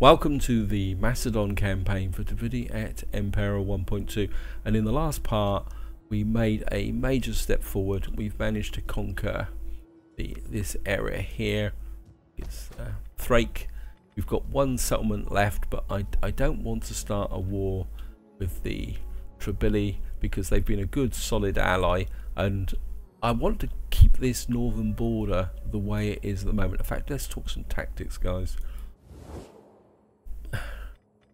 Welcome to the Macedon campaign for Et Impera 1.2, and in the last part we made a major step forward. We've managed to conquer this area here. It's Thrake. We've got one settlement left, but I don't want to start a war with the Tribili because they've been a good solid ally, and I want to keep this northern border the way it is at the moment. In fact, let's talk some tactics, guys.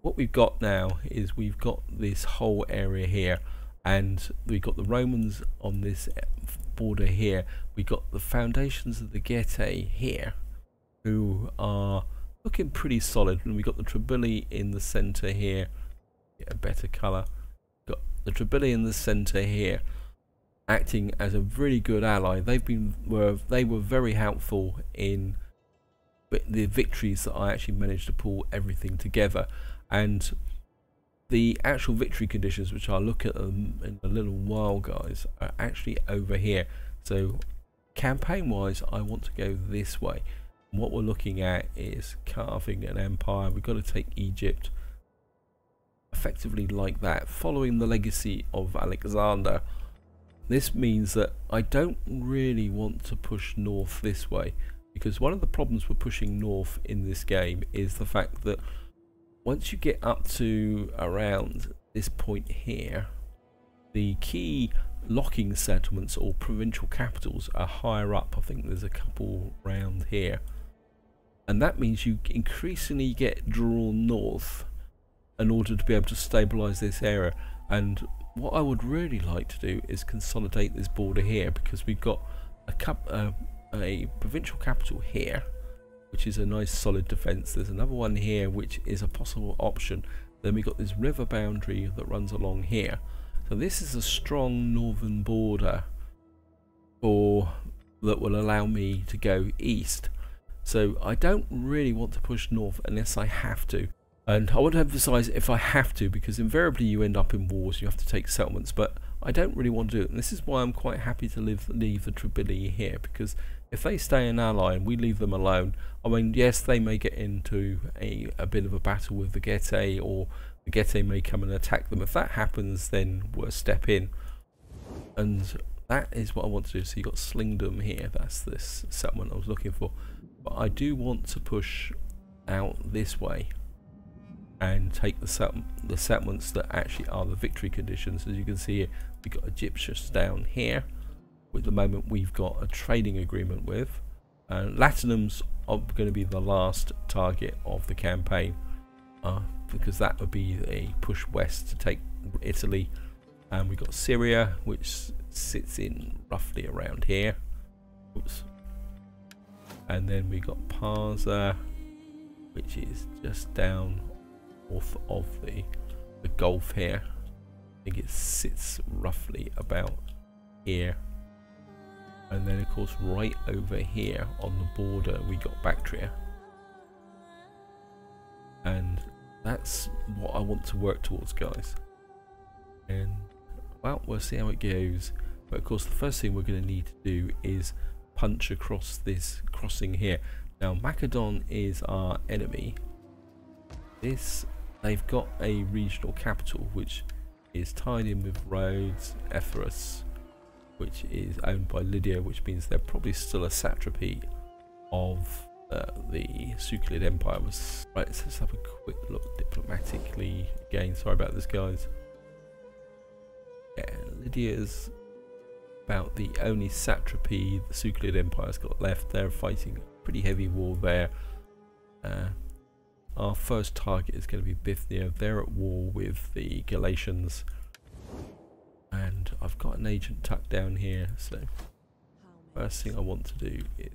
What we've got now is we've got this whole area here, and we've got the Romans on this border here. We've got the foundations of the Getae here, who are looking pretty solid, and we've got the Tribili in the centre here. Get a better colour. Got the Tribili in the centre here, acting as a really good ally. They were very helpful in the victories that I actually managed to pull everything together. And the actual victory conditions, which I'll look at them in a little while, guys, are actually over here. So campaign wise, I want to go this way. And what we're looking at is carving an empire. We've got to take Egypt effectively like that, following the legacy of Alexander. This means that I don't really want to push north this way, because one of the problems with pushing north in this game is the fact that once you get up to around this point here, the key locking settlements or provincial capitals are higher up. I think there's a couple round here, and that means you increasingly get drawn north in order to be able to stabilize this area. And what I would really like to do is consolidate this border here, because we've got a provincial capital here, which is a nice solid defense. There's another one here which is a possible option. Then we've got this river boundary that runs along here. So this is a strong northern border that will allow me to go east. So I don't really want to push north unless I have to. And I want to emphasize if I have to, because invariably you end up in wars, you have to take settlements, but I don't really want to do it. And this is why I'm quite happy to leave the Tribili here, because if they stay an ally and we leave them alone, I mean, yes, they may get into a bit of a battle with the Getae, or the Getae may come and attack them. If that happens, then we'll step in. And that is what I want to do. So you've got Slingdom here, that's this settlement I was looking for. But I do want to push out this way and take the settlements that actually are the victory conditions. As you can see here, we've got Egyptians down here. At the moment we've got a trading agreement with. Latinum's are going to be the last target of the campaign, because that would be a push west to take Italy. And we've got Syria, which sits in roughly around here. Oops. And then we got Parsa, which is just down north of the Gulf here. I think it sits roughly about here. And then of course right over here on the border we got Bactria, and that's what I want to work towards, guys. And well, we'll see how it goes. But of course the first thing we're going to need to do is punch across this crossing here. Now Macedon is our enemy. They've got a regional capital which is tied in with Rhodes, Epirus, which is owned by Lydia, which means they're probably still a satrapy of the Seleucid Empire. Right, let's have a quick look diplomatically again. Sorry about this, guys. Yeah, Lydia's about the only satrapy the Seleucid Empire's got left. They're fighting a pretty heavy war there. Our first target is going to be Bithynia. They're at war with the Galatians. And I've got an agent tucked down here, so first thing I want to do is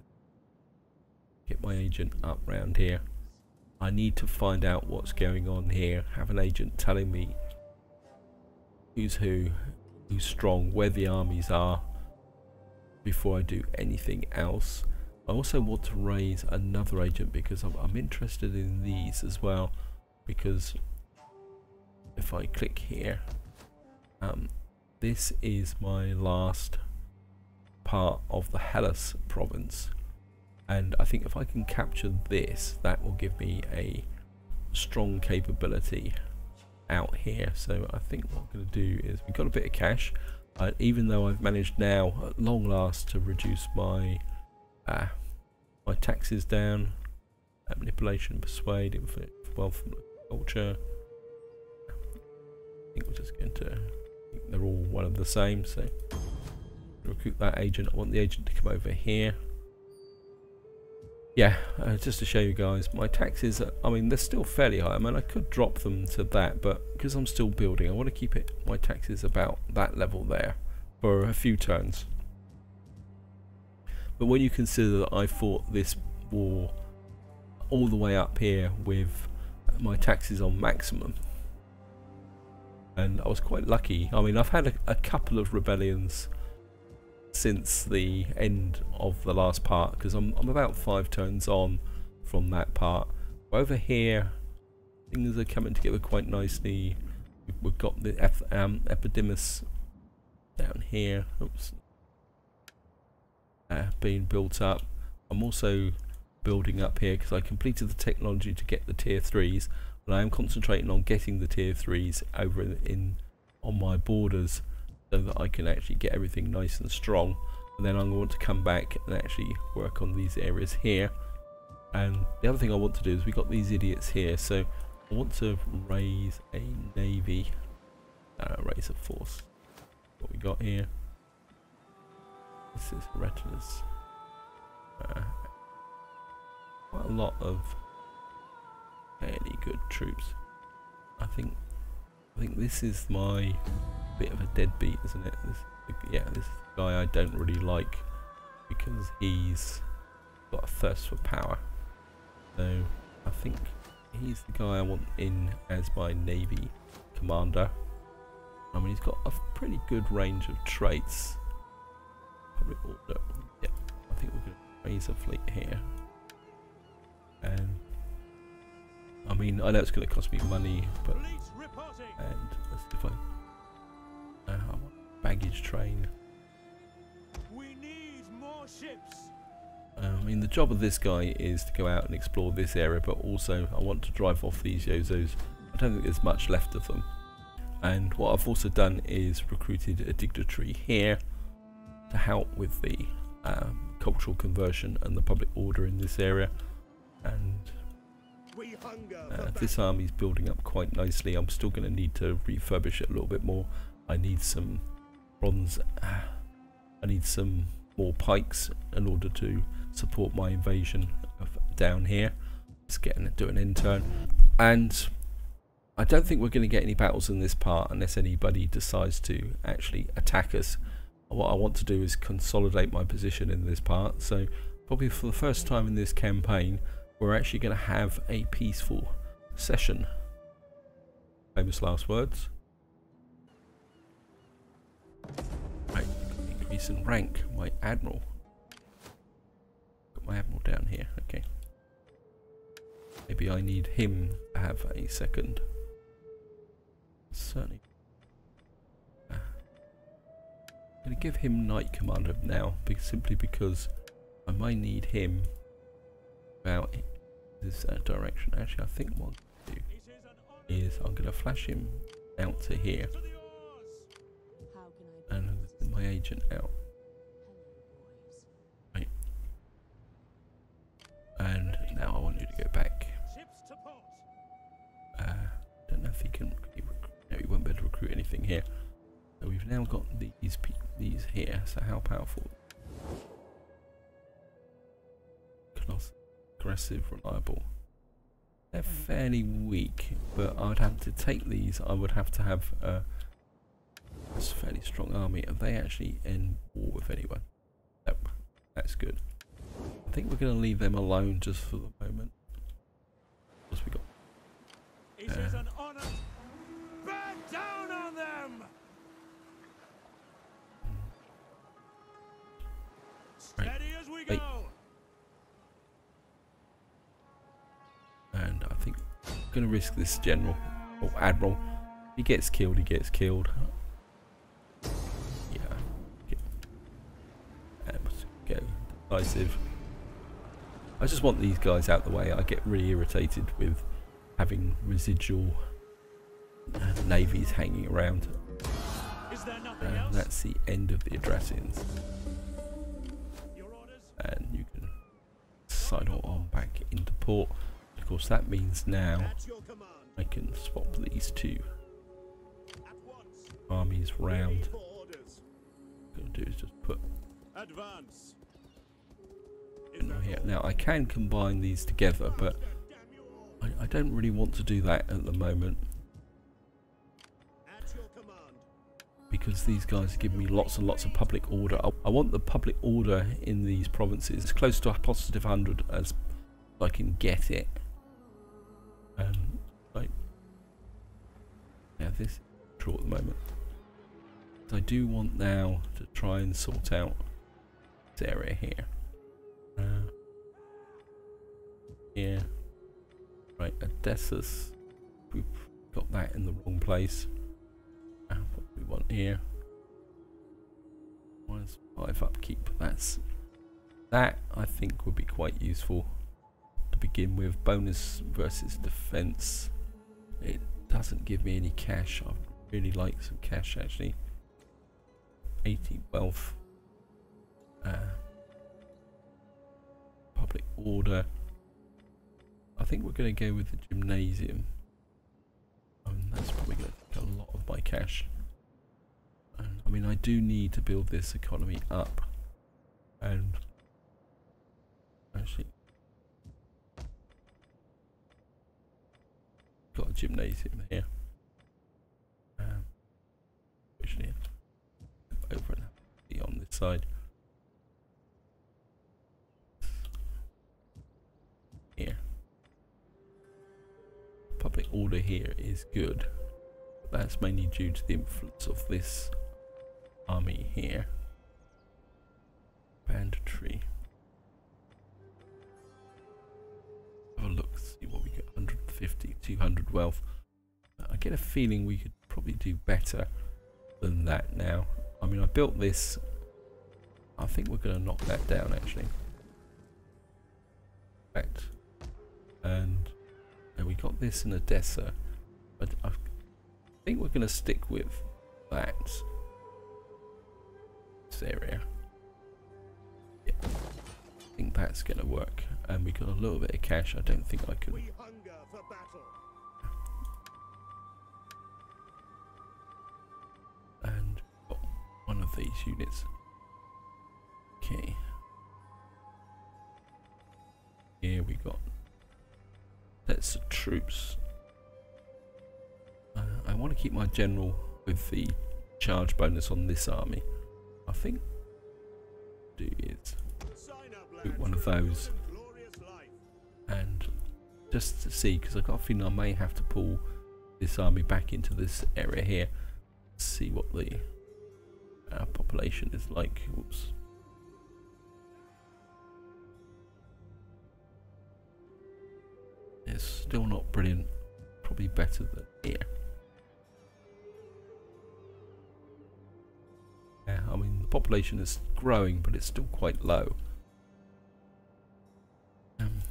get my agent up round here. I need to find out what's going on here, have an agent telling me who's who's strong, where the armies are, before I do anything else. I also want to raise another agent because I'm interested in these as well, because if I click here, this is my last part of the Hellas province, and I think if I can capture this, that will give me a strong capability out here. So I think what I'm going to do is, we've got a bit of cash, even though I've managed now at long last to reduce my my taxes down, manipulation, persuade, wealth, culture. I think we're just going to, they're all one of the same, so recruit that agent. I want the agent to come over here. Yeah, just to show you guys, my taxes, I mean, they're still fairly high. I mean, I could drop them to that, but because I'm still building, I want to keep my taxes about that level there for a few turns. But when you consider that I fought this war all the way up here with my taxes on maximum, and I was quite lucky. I mean, I've had a couple of rebellions since the end of the last part, because I'm about 5 turns on from that part. Over here, things are coming together quite nicely. We've got the epidemis down here. Oops. Being built up. I'm also building up here because I completed the technology to get the tier 3s, and I am concentrating on getting the tier 3s over in on my borders, so that I can actually get everything nice and strong. And then I'm going to want to come back and actually work on these areas here. And the other thing I want to do is, we've got these idiots here, so I want to raise a navy, raise a force. What we got here, this is retinas. Quite a lot of fairly good troops. I think this is my bit of a deadbeat, isn't it? Yeah, this is the guy I don't really like, because he's got a thirst for power. So I think he's the guy I want in as my navy commander. I mean, he's got a pretty good range of traits. Public order. Yeah, I think we're going to raise a fleet here. And I mean, I know it's going to cost me money, but and let's see if I want a baggage train. We need more ships. I mean, the job of this guy is to go out and explore this area, but also I want to drive off these Yozos. I don't think there's much left of them. And what I've also done is recruited a dignitary here to help with the cultural conversion and the public order in this area. And this army's building up quite nicely. I'm still going to need to refurbish it a little bit more. I need some bronze. I need some more pikes in order to support my invasion of down here. Let's do an end turn. And I don't think we're going to get any battles in this part unless anybody decides to actually attack us. What I want to do is consolidate my position in this part. So probably for the first time in this campaign, we're actually going to have a peaceful session. Famous last words. Right, increase in rank. My admiral. Got my admiral down here. Okay. Maybe I need him to have a second. Certainly. I'm going to give him Knight Commander now, simply because I might need him out this direction. Actually, I think what I'm going to do is I'm going to flash him out to here and send my agent out. Right. And now I want you to go back. Don't know if he can. No, he won't be able to recruit anything here. So we've now got these here. So how powerful? Colossal, aggressive, reliable. They're fairly weak, but I'd have to take these. I would have to have a fairly strong army. Are they actually in war with anyone? Nope. That's good. I think we're going to leave them alone just for the moment. What else we got? It is an honor. Bear down on them. Right. Steady as we go. And I think I'm going to risk this general or admiral. If he gets killed, he gets killed. Yeah. And let's go decisive. I just want these guys out the way. I get really irritated with having residual navies hanging around. Is there nothing else? That's the end of the addressings, Your orders? and you can sidle on back into port. Of course, that means now At your command. I can swap these two At once. armies round. For orders. What I'm gonna do is just put Advance. in here. Now I can combine these together, but I don't really want to do that at the moment At your command. because these guys give me lots and lots of public order. I want the public order in these provinces as close to a positive 100 as I can get it. Like, yeah, this is true at the moment. So I do want now to try and sort out this area here. Here. Right, Odysseus. We've got that in the wrong place. What do we want here? -5 upkeep. That I think would be quite useful to begin with. Bonus versus defense. It doesn't give me any cash. I'd really like some cash actually. 80 wealth. Public order. I think we're going to go with the gymnasium. That's probably going to take a lot of my cash. I mean, I do need to build this economy up. And actually, got a gymnasium here. Actually, over on this side. Here. Public order here is good. That's mainly due to the influence of this army here. Banditry. Have a look, see what we get. 150, 200 wealth. I get a feeling we could probably do better than that now. I mean, I built this. I think we're going to knock that down actually. Fact. And we got this in Odessa, but I think we're going to stick with that. This area. Yeah. I think that's going to work. And we got a little bit of cash. I don't think I can. We hunger for battle. And got one of these units. Okay. Here we got. That's the troops. I want to keep my general with the charge bonus on this army. I think do is put one of those and just to see, because I've got a feeling I may have to pull this army back into this area here. See what the population is like. Oops. It's still not brilliant. Probably better than here. Yeah, I mean the population is growing, but it's still quite low.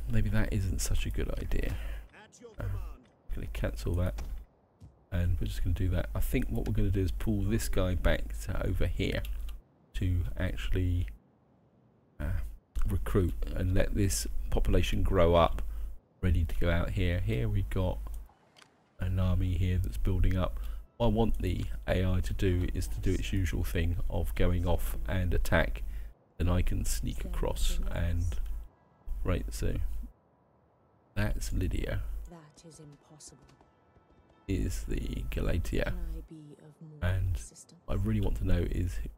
Maybe that isn't such a good idea. I'm going to cancel that, and we're just going to do that. I think what we're going to do is pull this guy back to over here to actually recruit and let this population grow up, ready to go out here. Here we got an army here that's building up. What I want the AI to do is to do its usual thing of going off and attack. Then I can sneak across and right. So that's Lydia. That is impossible. Is the Galatia, Can I be of more and assistance? I really want to know is it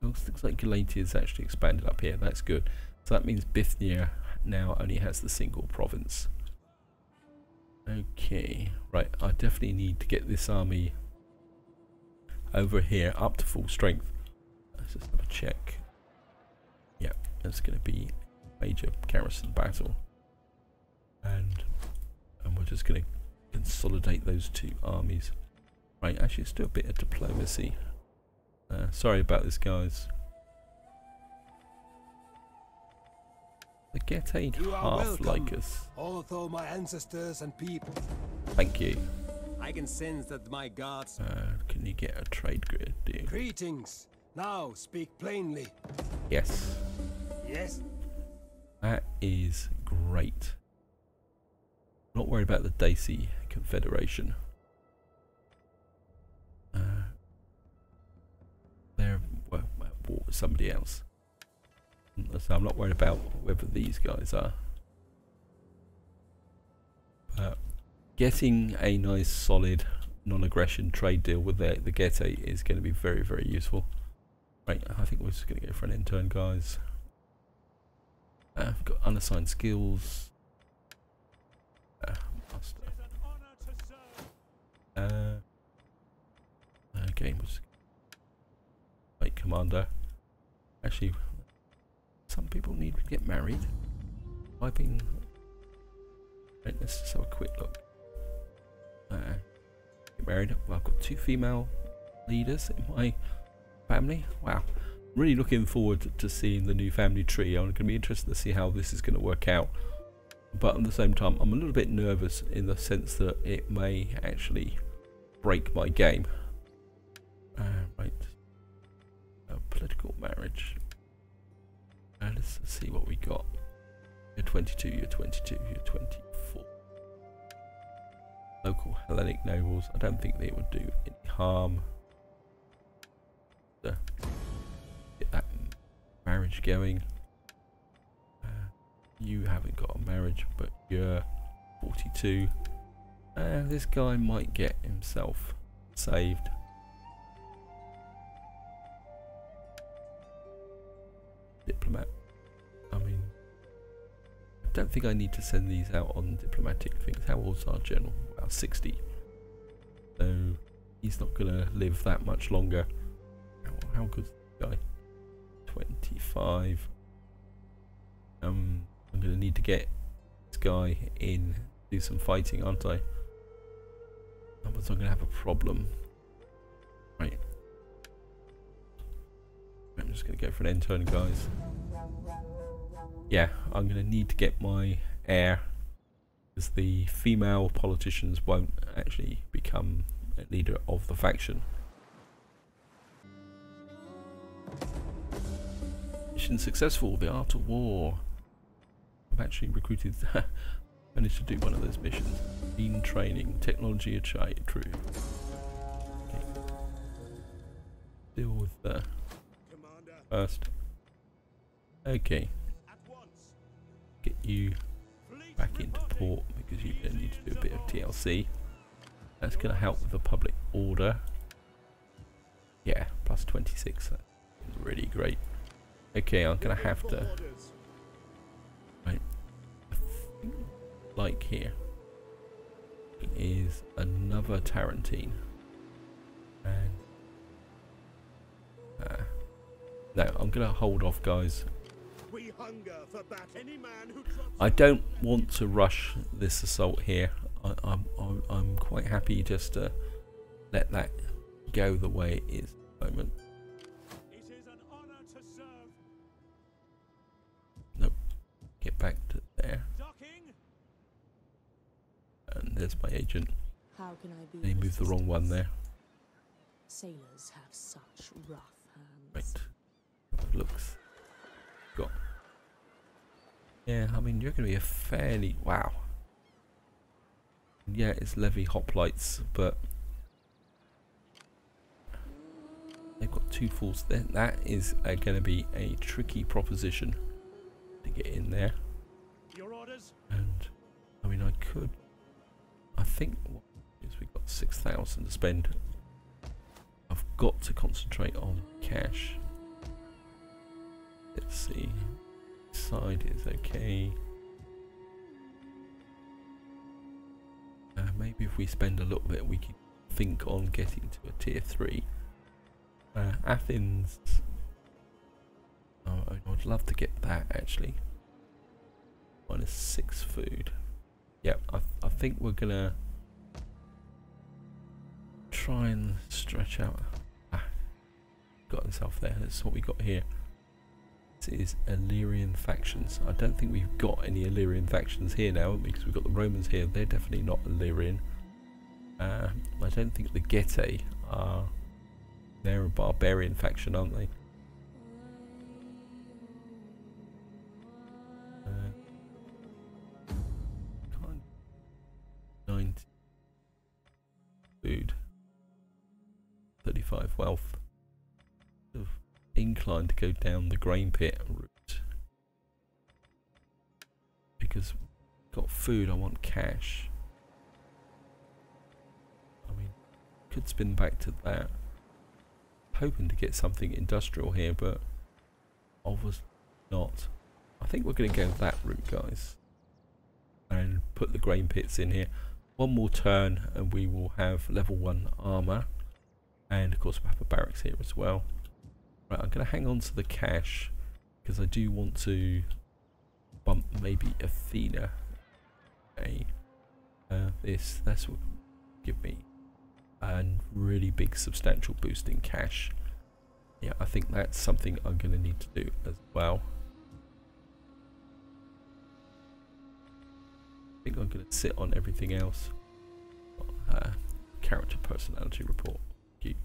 looks like Galatia is actually expanded up here. That's good. So that means Bithynia now only has the single province. Okay, right. I definitely need to get this army over here up to full strength. Let's just have a check. Yeah, that's going to be major garrison battle, and we're just going to consolidate those two armies. Right, actually let's do a bit of diplomacy. Sorry about this, guys. The Getae half like us. Although my ancestors and people Thank you. I can sense that my guards. Can you get a trade grid deal? Greetings. Now speak plainly. Yes. Yes. That is great. Not worried about the Daisy Confederation. They're well, at war with somebody else. So I'm not worried about whether these guys are. Getting a nice solid non-aggression trade deal with the Getae is going to be very, very useful. Right, I think we're just going to go for an intern, guys. I've got unassigned skills. Master. Okay, we'll just wait, commander. Actually, some people need to get married. Wiping. Right, let's just have a quick look. Get married. Well, I've got 2 female leaders in my family. Wow. Really looking forward to seeing the new family tree. I'm going to be interested to see how this is going to work out. But at the same time, I'm a little bit nervous in the sense that it may actually break my game. Right. Political marriage. Let's see what we got. You're 22, you're 22, you're 24. Local Hellenic nobles. I don't think they would do any harm. Get that marriage going. You haven't got a marriage, but you're 42. This guy might get himself saved. Diplomat. I mean, I don't think I need to send these out on diplomatic things. How old's our general? About 60. So he's not going to live that much longer. How good's the guy? 25. I'm going to need to get this guy in, do some fighting, aren't I? Otherwise I'm going to have a problem. Right. I'm just going to go for an intern, guys. Yeah, I'm going to need to get my heir, because the female politicians won't actually become a leader of the faction. Mission successful, the art of war. I've actually recruited, managed to do one of those missions. Bean training, technology achieved, true. Okay. Deal with the first. Okay. Get you back into port because you're going to need to do a bit of TLC. That's going to help with the public order. Yeah, plus 26. That's really great. Okay, I'm going to have to. Right. I think, like here, is another Tarantine. And. No, I'm going to hold off, guys. I don't want to rush this assault here. I'm quite happy just to let that go the way it is at the moment. It is an honor to serve. Nope. Get back to there. Docking. And there's my agent. How can I be? They moved the wrong one there. Sailors have such rough hands. Right. Looks. Got. Yeah, I mean, you're going to be a fairly... Wow. Yeah, it's levy hoplites, but... They've got 2 forts there. That is going to be a tricky proposition to get in there. Your orders. And, I mean, I could... I think what is we've got 6,000 to spend. I've got to concentrate on cash. Let's see. Side is okay. Maybe if we spend a little bit, we can think on getting to a tier 3. Athens. Oh, I'd love to get that actually. -6 food. Yep, I think we're gonna try and stretch out. Got himself there. That's what we got here. This is Illyrian factions. I don't think we've got any Illyrian factions here now because we've got the Romans here. They're definitely not Illyrian. I don't think the Getae are... They're a barbarian faction, aren't they? 90 food, 35 wealth. Sort of inclined to go down the grain pit route because I've got food, I want cash. I mean, could spin back to that. Hoping to get something industrial here, but obviously not. I think we're going to go that route, guys, and put the grain pits in here. One more turn and we will have level 1 armor, and of course we'll have a barracks here as well. Right, I'm going to hang on to the cash because I do want to bump maybe Athena. Okay, that's what will give me a really big substantial boost in cash. Yeah, I think that's something I'm going to need to do as well. I think I'm going to sit on everything else. Character personality report. Cute.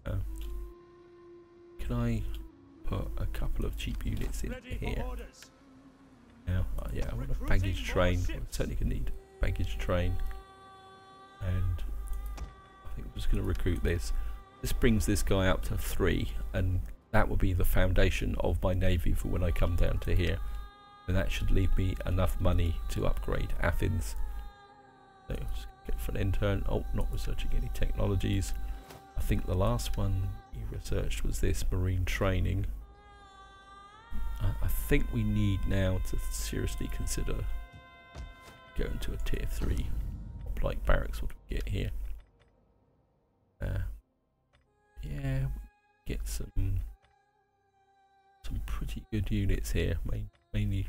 Can I put a couple of cheap units in here? Now, yeah, I want a baggage train. I'm certainly going to need a baggage train. And I think I'm just going to recruit this. This brings this guy up to 3, and that will be the foundation of my navy for when I come down to here. And that should leave me enough money to upgrade Athens. So just get for an intern. Oh, not researching any technologies. I think the last one we researched was this marine training. I think we need now to seriously consider going to a tier 3 like barracks. What do we get here? Yeah, we get some pretty good units here, mainly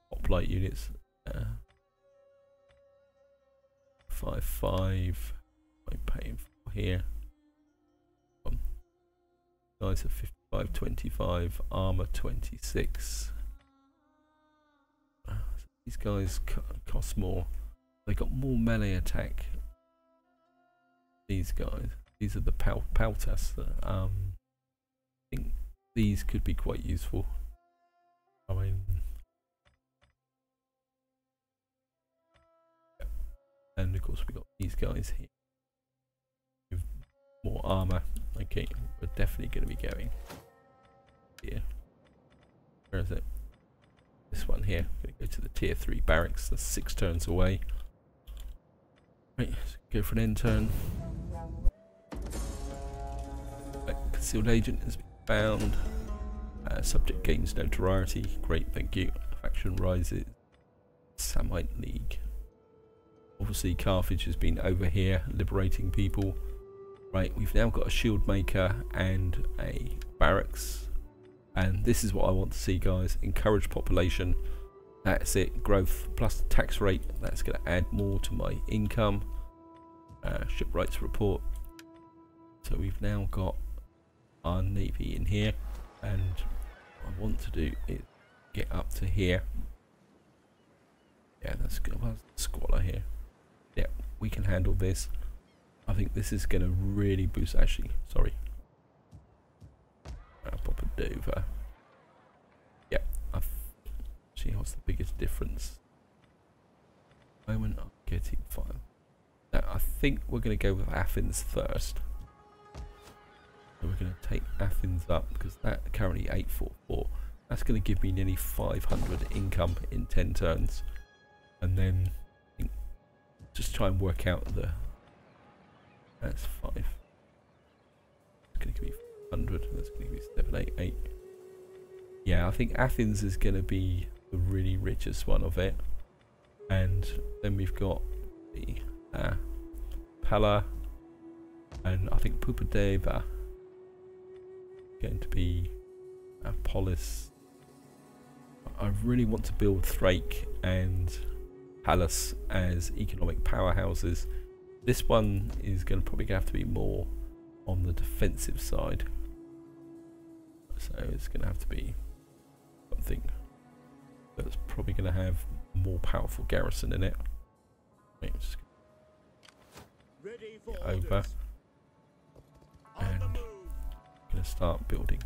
hoplite units. 5.5 I'm paying for here. Guys are 55.25, armor 26. So these guys cost more. They got more melee attack. These guys, these are the Pautas. I think these could be quite useful. I mean, and of course we got these guys here with more armor. Okay, we're definitely going to be going here. Where is it? This one here. I'm going to go to the tier 3 barracks. That's 6 turns away. Right, let's go for an end turn. Concealed agent has been found. Subject gains notoriety. Great, thank you. Faction rises. Samite League. Obviously Carthage has been over here liberating people. Right, we've now got a shield maker and a barracks. And this is what I want to see, guys. Encourage population. That's it. Growth plus the tax rate. That's going to add more to my income. Ship rights report. So we've now got our navy in here, and what I want to do is get up to here. Yeah, that's good. Well, squalor here. Yeah, we can handle this. I think this is going to really boost. Actually, sorry. Pop a Dover. Yeah, see what's the biggest difference. Moment I'm getting 5. Now, I think we're going to go with Athens first. So we're going to take Athens up because that currently 844. That's going to give me nearly 500 income in 10 turns, and then just try and work out the. That's 5. It's going to give me 100. That's going to give me 788. Yeah, I think Athens is going to be the really richest one of it, and then we've got the Pella, and I think Pupadeva going to be Polis. I really want to build Thrake and Pallas as economic powerhouses. This one is going to probably have to be more on the defensive side, so it's going to have to be something that's probably going to have more powerful garrison in it. Wait, Ready for get over, orders. On and the I'm move. going to start building.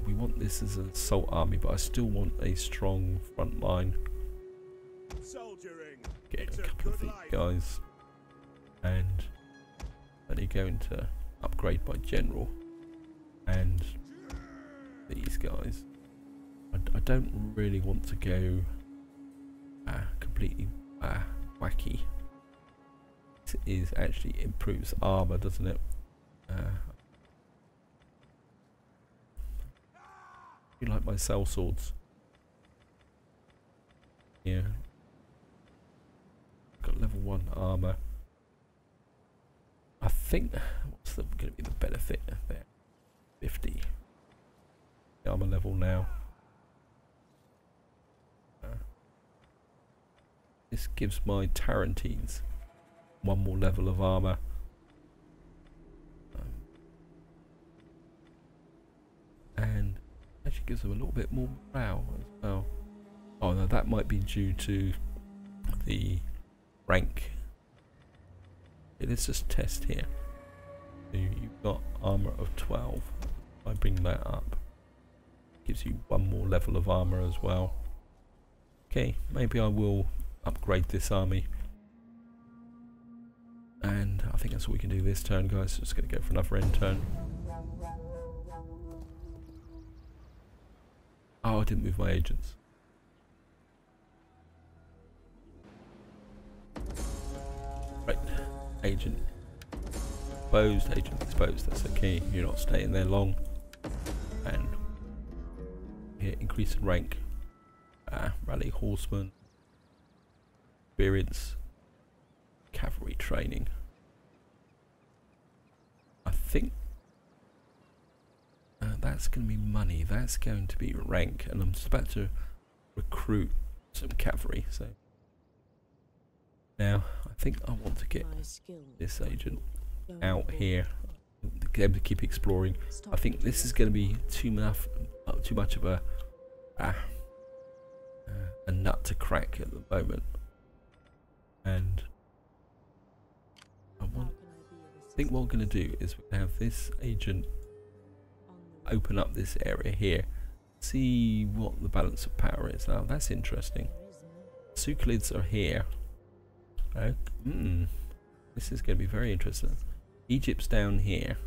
We want this as an assault army, but I still want a strong front line. Soldiering. Get It's a a couple of good these life. guys, and then you're going to upgrade by general, and these guys. I don't really want to go completely wacky. This is actually improves armor, doesn't it? You like my cell swords? Yeah. Got level 1 armor. I think what's going to be the benefit there? 50 armor level now. This gives my Tarantines 1 more level of armor. And actually gives them a little bit more morale as well. Oh no, that might be due to the rank. Okay, let's just test here. So you've got armor of 12. I bring that up. Gives you 1 more level of armor as well. Okay, maybe I will upgrade this army. And I think that's all we can do this turn, guys. Just going to go for another end turn. Oh, I didn't move my agents. Right, agent exposed, that's okay, you're not staying there long. And here, increase in rank, rally horseman, experience, cavalry training. I think that's going to be money, that's going to be rank, and I'm just about to recruit some cavalry, so now I think I want to get this agent out here, able to keep exploring. I think this is going to be too much of a nut to crack at the moment, and I think what we're going to do is we're going to have this agent open up this area here, see what the balance of power is. Now that's interesting. Suclids are here. This is going to be very interesting. Egypt's down here.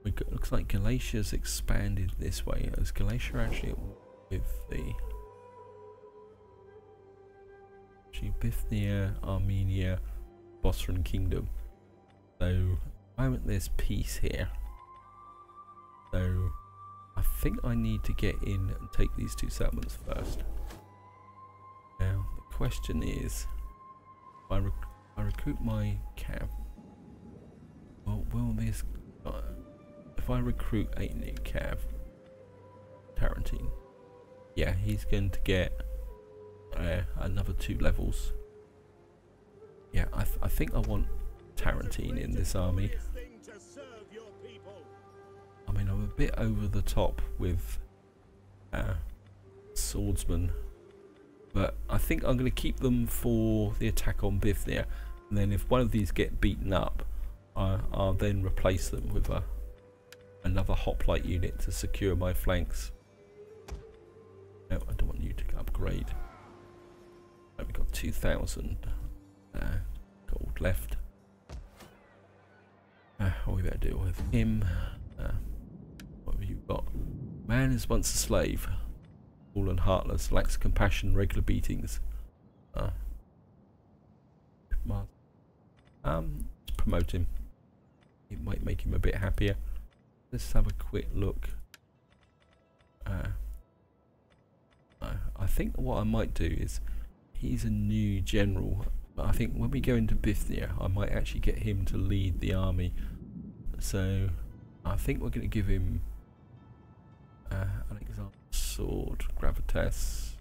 We got, looks like Galatia's expanded this way. Is Galatia actually with the Bithynia, Armenia, Bosphorus Kingdom? So at the moment there's peace here. So I think I need to get in and take these 2 settlements first. Now the question is, I recruit my cav. Well, will this? If I recruit a new cav, Tarantine, yeah, he's going to get another 2 levels. Yeah, I think I want Tarantine in this army. I mean, I'm a bit over the top with swordsman. But I think I'm going to keep them for the attack on Bithynia, and then if one of these get beaten up, I'll then replace them with another hoplite unit to secure my flanks. No, I don't want you to upgrade. Oh, we've got 2,000 gold left. What we better deal with him. What have you got? Man is once a slave. And heartless, lacks compassion, regular beatings. Let's promote him. It might make him a bit happier. Let's have a quick look. I think what I might do is, he's a new general, but I think when we go into Bithynia I might actually get him to lead the army. So I think we're going to give him an example sword, gravitas.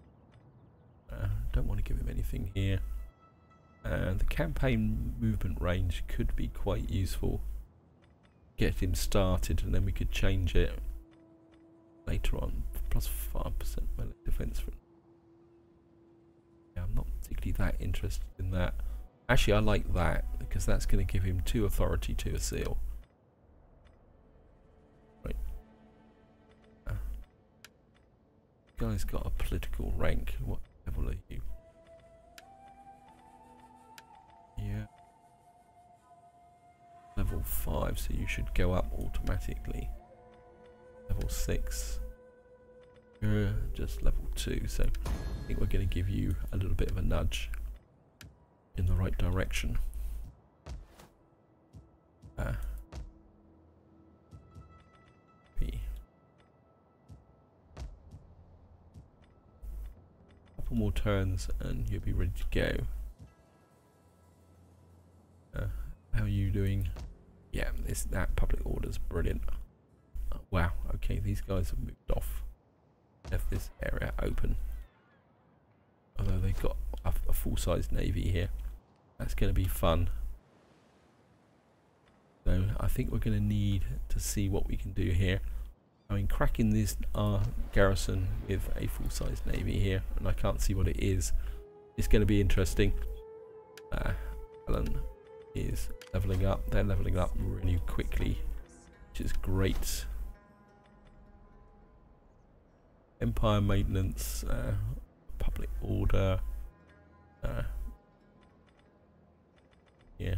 Don't want to give him anything here. The campaign movement range could be quite useful. Get him started and then we could change it later on. Plus 5% melee defense. Yeah, I'm not particularly that interested in that. Actually, I like that because that's going to give him 2 authority to a seal. Right. Guy's got a political rank. What level are you? Yeah. Level 5, so you should go up automatically. Level 6. You're just level 2, so I think we're going to give you a little bit of a nudge in the right direction. P. Couple more turns and you'll be ready to go. How are you doing? Yeah, that public order's brilliant. Wow, okay, these guys have moved off. Left this area open. Although they've got a full-size navy here. That's going to be fun. So I think we're going to need to see what we can do here. I mean, cracking this garrison with a full-size navy here, and I can't see what it is. It's going to be interesting. Alan is leveling up. They're leveling up really quickly, which is great. Empire maintenance, public order. Yeah.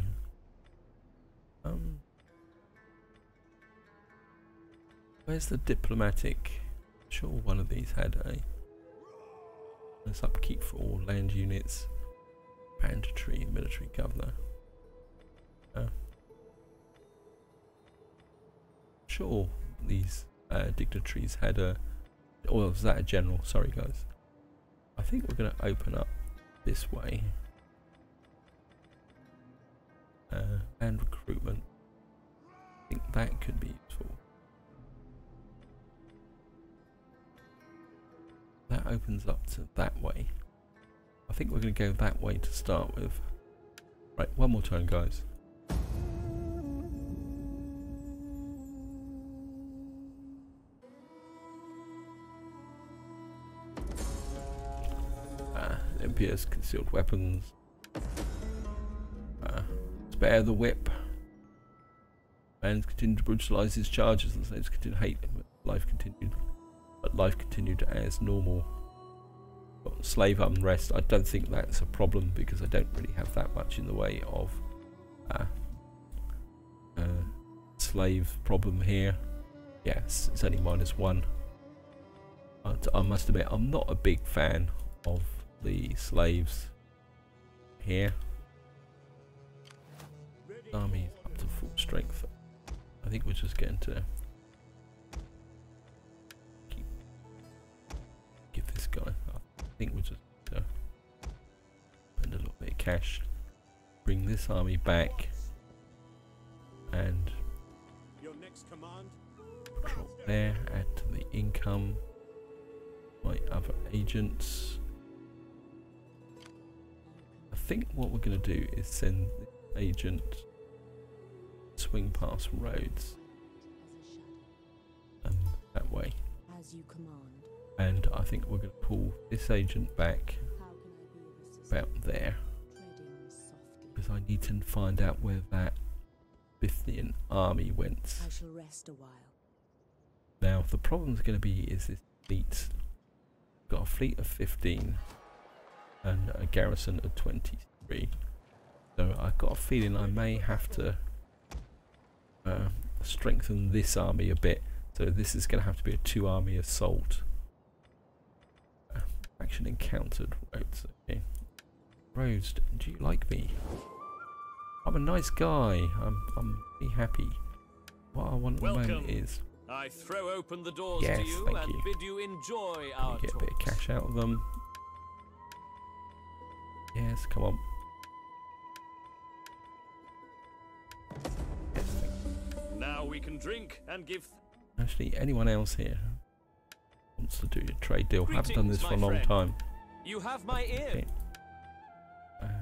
Where's the diplomatic? I'm sure one of these had a. There's upkeep for all land units. Banditry, military governor. Sure, these dignitaries had a. Or was that a general? Sorry, guys. I think we're going to open up this way. And recruitment. I think that could be useful. That opens up to that way. I think we're going to go that way to start with. Right, one more turn, guys. Olympia's concealed weapons. Spare the whip. And continue to brutalise his charges. The slaves continue to hate him, but life continued as normal. Got slave unrest. I don't think that's a problem because I don't really have that much in the way of slave problem here. Yes, it's only -1. I must admit, I'm not a big fan of the slaves here. Army up to full strength. I think we're just going to give this guy. I think we're just going to spend a little bit of cash, bring this army back, and patrol there. Add to the income. My other agents. I think what we're going to do is send the agent swing past roads that way, As you command. and I think we're going to pull this agent back How can I be of assistance? about there Treading softly. because I need to find out where that Bithynian army went. I shall rest a while. Now the problem's going to be is this fleet. Got a fleet of 15 and a garrison of 23, so I've got a feeling I may have to strengthen this army a bit. So this is going to have to be a 2-army assault. Action encountered. Rhodes. Okay. Rhodes, do you like me? I'm a nice guy. I'm really happy. What I want at the moment is I throw open the doors Yes, to you thank and you. bid you enjoy can our you get a bit of talks. cash out of them. Yes, come on. Yes, thank you. Now we can drink and give. Actually, anyone else here wants to do a trade deal? I haven't done this Greetings, for a my long friend. time. You have my ear. Okay.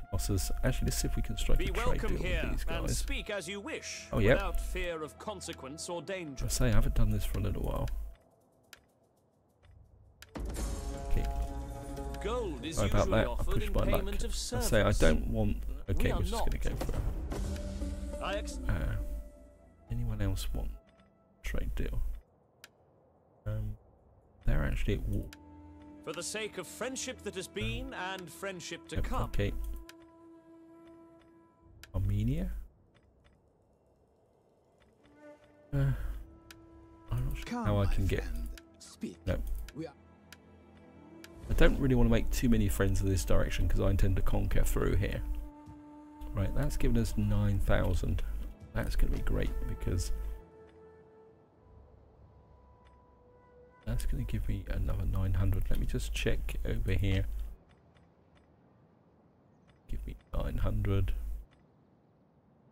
Colossus. Actually, let's see if we can strike Be a trade welcome deal here with these and guys. speak as you wish, Oh, yep. without fear of consequence or danger. I say I haven't done this for a little while. Okay. Gold is Sorry about usually that. I offered pushed in my luck. payment of I service. say I don't want. Okay, We we're are just going to not. go for it. Anyone else want trade deal? They're actually at war. For the sake of friendship that has been and friendship to Yep, come. okay. Armenia. I'm not sure how I can get. Speak. No. We are I don't really want to make too many friends in this direction because I intend to conquer through here. Right, that's given us 9,000. That's going to be great because that's going to give me another 900. Let me just check over here. Give me 900.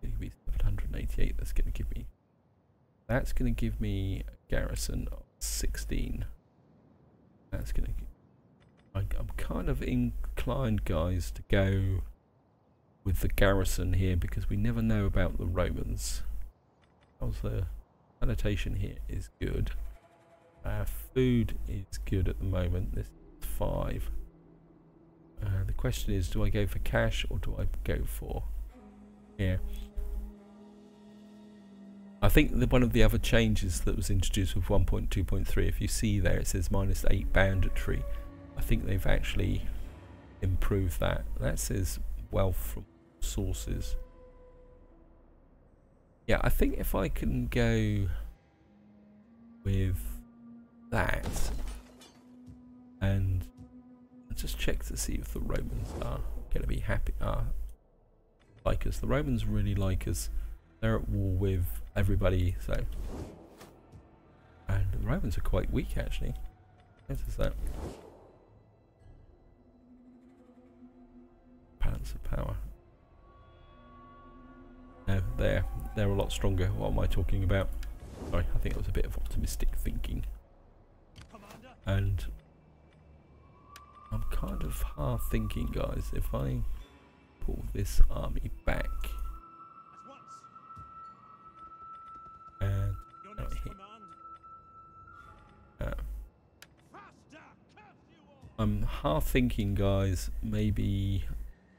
Give me 788. That's going to give me. That's going to give me a garrison of 16. That's going to. I'm kind of inclined, guys, to go with the garrison here because we never know about the Romans. Also, the sanitation here is good. Food is good at the moment. This is 5. The question is, do I go for cash or do I go for here? I think that one of the other changes that was introduced with 1.2.3, if you see there, it says -8 banditry. I think they've actually improved that. That says wealth from sources. Yeah, I think if I can go with that, and let's just check to see if the Romans are going to be happy. Like us. The Romans really like us. They're at war with everybody, so. And the Romans are quite weak, actually. Notice that. Balance of power. No, they're a lot stronger. What am I talking about? Sorry, I think it was a bit of optimistic thinking. And I'm kind of half thinking, guys, if I pull this army back and out here. I'm half thinking, guys, maybe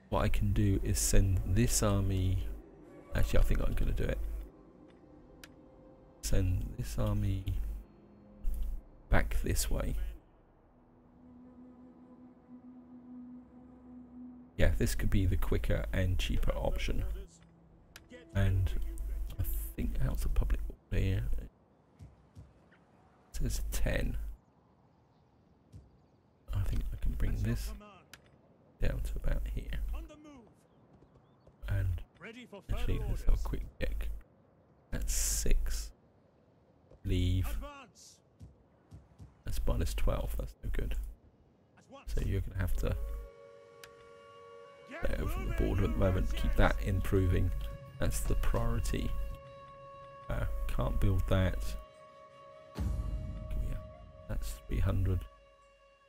what I can do is send this army. Actually, I think I'm going to do it. Send this army back this way. Yeah, this could be the quicker and cheaper option. And I think how's the public order here? It says 10. I think I can bring this down to about here. And actually, let's have a quick check. That's 6. Leave. That's -12. That's no good. So you're going to have to get over the border at the moment. Keep that improving. That's the priority. Can't build that. That's 300.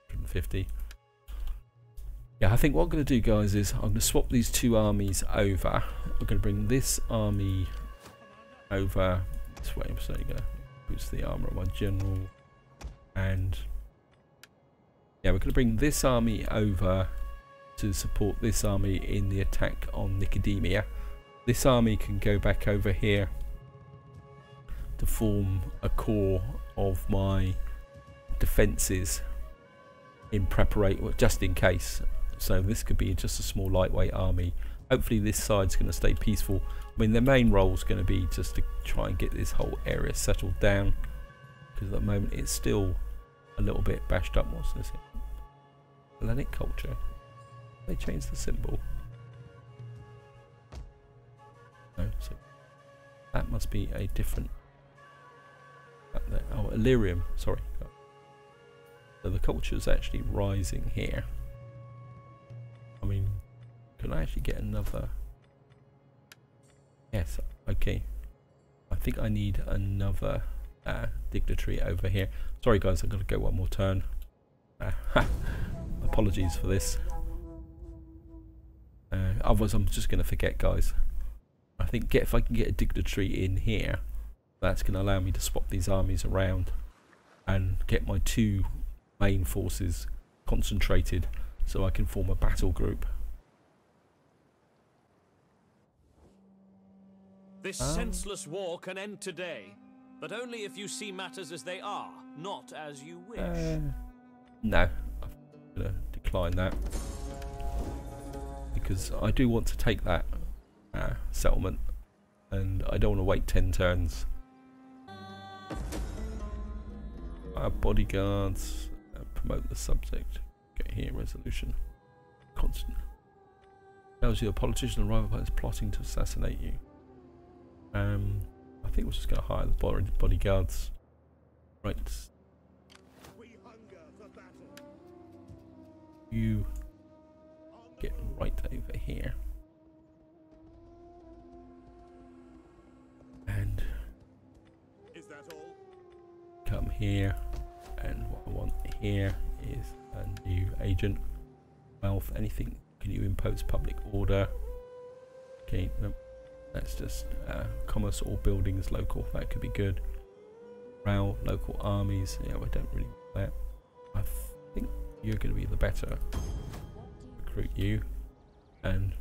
150. Yeah, I think what I'm going to do, guys, is I'm going to swap these two armies over. We're going to bring this army over this way. So you're going to boost the armor of my general. And yeah, we're going to bring this army over to support this army in the attack on Nicodemia. This army can go back over here to form a core of my defences in preparation, just in case. So this could be just a small lightweight army. Hopefully this side's going to stay peaceful. I mean, their main role is going to be just to try and get this whole area settled down, because at the moment it's still a little bit bashed up. What's this? Hellenic culture. They changed the symbol. No, so that must be a different. Oh, Illyrium. Sorry. So the culture is actually rising here. I mean, can I actually get another? Yes, okay. I think I need another dignitary over here. Sorry guys, I've got to go one more turn. Apologies for this. Otherwise I'm just going to forget, guys. I think if I can get a dignitary in here, that's going to allow me to swap these armies around and get my two main forces concentrated so I can form a battle group. This senseless war can end today, but only if you see matters as they are, not as you wish. No, I'm going to decline that, because I do want to take that settlement, and I don't want to wait 10 turns. Bodyguards, promote the subject. Get here, resolution. Constant. Tells you a politician and rival opponents plotting to assassinate you. I think we're just going to hire the bodyguards. Right. You get right over here. And Is that all? come here. And what I want here is a new agent. Wealth, anything. Can you impose public order? Okay, no. That's just commerce or buildings local. That could be good. Rail, local armies. Yeah, we don't really want that. I think you're going to be the better. Recruit you. And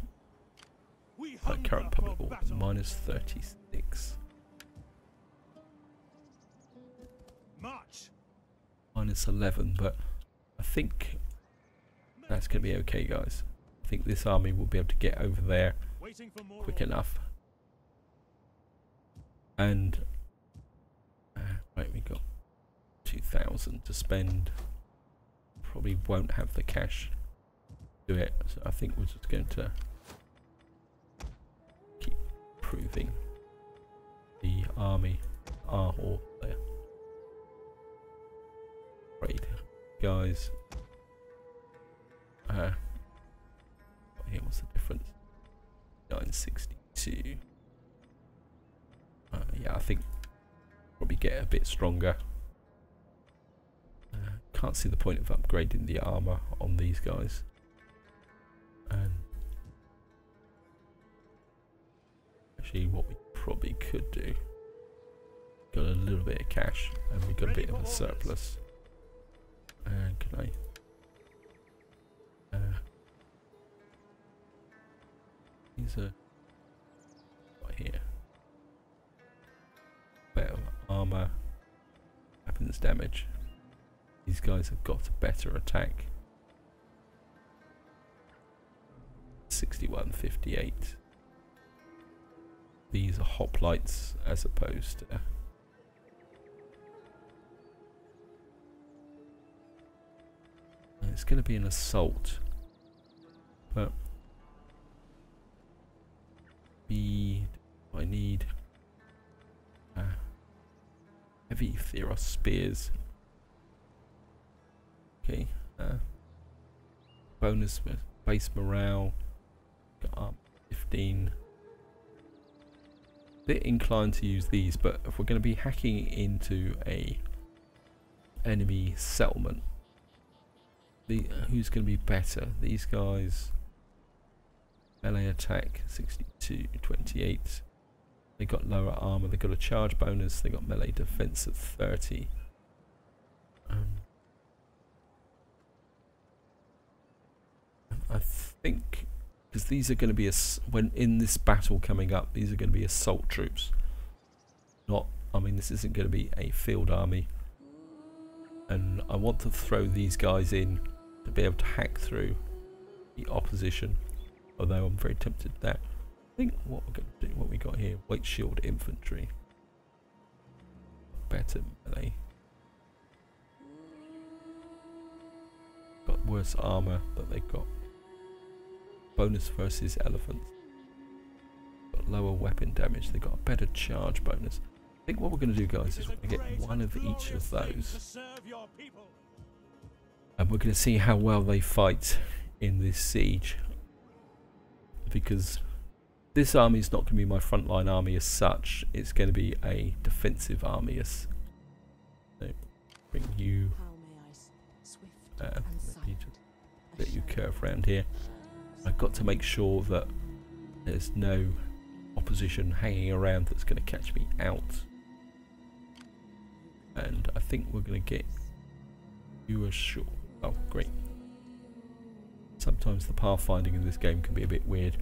current public order minus 36. March. Minus 11, but I think that's going to be okay, guys. I think this army will be able to get over there Waiting for more quick enough. And right, we got 2,000 to spend. Probably won't have the cash to do it, so I think we're just going to keep improving the army. Or there. Right, guys. Here, what's the difference? 962. Yeah, I think probably get a bit stronger. Can't see the point of upgrading the armor on these guys. And actually, what we probably could do, got a little bit of cash and we got a bit of a surplus. And can I? These are right here. Better armor, weapons damage. These guys have got a better attack. 61.58. These are hoplites as opposed to. It's going to be an assault, but I need heavy Theros spears. Okay, bonus base morale. Got 15. Bit inclined to use these, but if we're going to be hacking into a enemy settlement, who's going to be better? These guys. Melee attack 62.28. They got lower armor. They got a charge bonus. They got melee defense at 30. I think because these are going to be when in this battle coming up, these are going to be assault troops. Not, I mean, this isn't going to be a field army. And I want to throw these guys in to be able to hack through the opposition. Although I'm very tempted that. I think what we're going to do, what we got here, weight shield infantry. Better melee. Got worse armor, but they've got bonus versus elephants. Got lower weapon damage. They got a better charge bonus. I think what we're going to do, guys, is we're going to get one of each of those. And we're going to see how well they fight in this siege. Because this army is not going to be my frontline army as such. It's going to be a defensive army. So bring you. Let me just let you curve around here. I've got to make sure that there's no opposition hanging around that's going to catch me out. And I think we're going to get you a short. Oh, great. sometimes the pathfinding in this game can be a bit weird.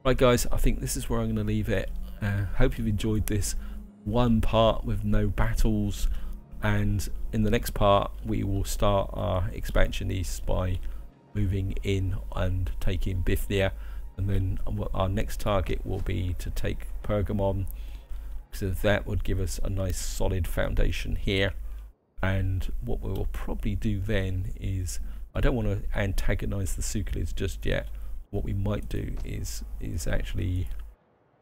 Right guys, I think this is where I'm going to leave it. Hope you've enjoyed this one part with no battles, and in the next part we will start our expansion east by moving in and taking Bithynia, and then our next target will be to take Pergamon, so that would give us a nice solid foundation here. And what we will probably do then is, I don't want to antagonize the Sucalids just yet. What we might do is actually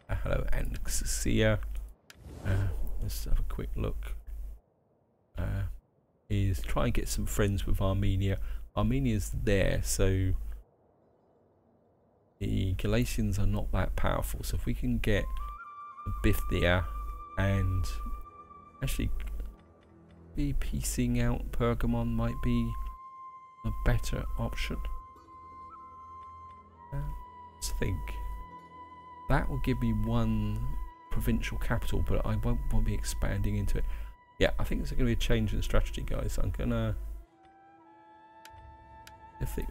hello Anxia, let's have a quick look, is try and get some friends with Armenia. Armenia's there, so the Galatians are not that powerful, so if we can get Bithynia and actually be piecing out Pergamon might be a better option. Let's think. That will give me one provincial capital, but I won't be expanding into it. Yeah, I think there's going to be a change in strategy, guys. I'm gonna.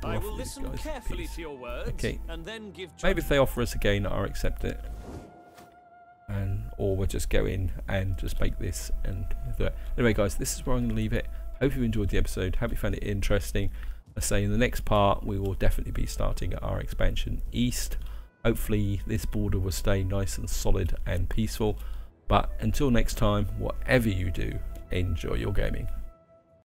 I will listen carefully to your words. Okay. And then give. Maybe if they offer us again, I'll accept it. Or we'll just go in and just make this and do it. Anyway guys, this is where I'm going to leave it. Hope you enjoyed the episode. Hope you found it interesting. I say in the next part we will definitely be starting our expansion east. Hopefully this border will stay nice and solid and peaceful. But until next time, whatever you do, enjoy your gaming.